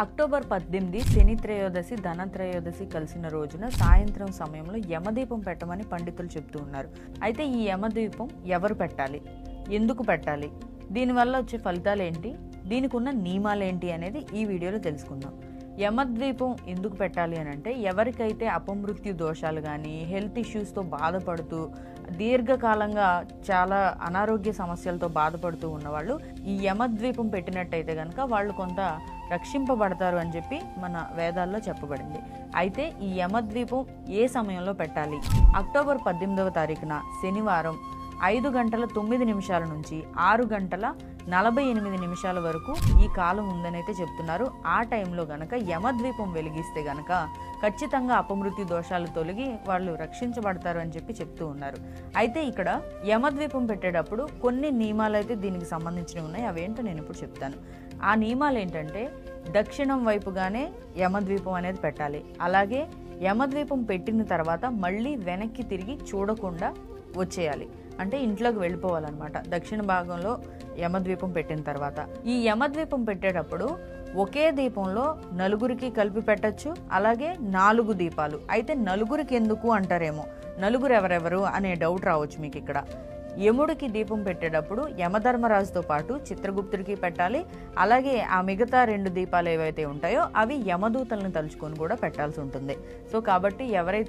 October 18 శని త్రయోదశి ధనత్రయోదశి కలిసిన రోజున సాయంత్రం సమయంలో యమదీపం పెట్టమని పండితులు చెప్తూ ఉన్నారు. అయితే ఈ యమదీపం ఎవరు పెట్టాలి, ఎందుకు పెట్టాలి, దీనివల్ల వచ్చే ఫలితాలు ఏంటి, దీనికి ఉన్న నియమాలు ఏంటి అనేది ఈ వీడియోలో తెలుసుకుందాం. యమద్వీపం ఎందుకు పెట్టాలి అని అంటే, ఎవరికైతే అపమృత్యు దోషాలు కానీ హెల్త్ ఇష్యూస్తో బాధపడుతూ దీర్ఘకాలంగా చాలా అనారోగ్య సమస్యలతో బాధపడుతూ ఉన్నవాళ్ళు ఈ యమద్వీపం పెట్టినట్టయితే కనుక వాళ్ళు కొంత రక్షింపబడతారు అని చెప్పి మన వేదాల్లో చెప్పబడింది. అయితే ఈ యమద్వీపం ఏ సమయంలో పెట్టాలి? అక్టోబర్ 18వ తారీఖున శనివారం 5:09 నుంచి 6:48 వరకు ఈ కాలం ఉందనైతే చెప్తున్నారు. ఆ టైంలో గనక యమద్వీపం వెలిగిస్తే గనక ఖచ్చితంగా అపమృత్యు దోషాలు తొలగి వాళ్ళు రక్షించబడతారు అని చెప్పి చెప్తూ ఉన్నారు. అయితే ఇక్కడ యమద్వీపం పెట్టేటప్పుడు కొన్ని నియమాలు అయితే దీనికి సంబంధించినవి ఉన్నాయి. అవేంటో నేను ఇప్పుడు చెప్తాను. ఆ నియమాలు ఏంటంటే, దక్షిణం వైపుగానే యమద్వీపం అనేది పెట్టాలి. అలాగే యమద్వీపం పెట్టిన తర్వాత మళ్ళీ వెనక్కి తిరిగి చూడకుండా వచ్చేయాలి, అంటే ఇంట్లోకి వెళ్ళిపోవాలన్నమాట. దక్షిణ భాగంలో యమద్వీపం పెట్టిన తర్వాత ఈ యమద్వీపం పెట్టేటప్పుడు ఒకే దీపంలో నలుగురికి కలిపి పెట్టచ్చు, అలాగే 4 దీపాలు. అయితే నలుగురికి ఎందుకు అంటారేమో, నలుగురు ఎవరెవరు అనే డౌట్ రావచ్చు మీకు ఇక్కడ. యముడికి దీపం పెట్టేటప్పుడు యమధర్మరాజుతో పాటు చిత్రగుప్తుడికి పెట్టాలి. అలాగే ఆ మిగతా 2 దీపాలు ఏవైతే ఉంటాయో అవి యమదూతలను తలుచుకొని కూడా పెట్టాల్సి ఉంటుంది. సో కాబట్టి ఎవరైతే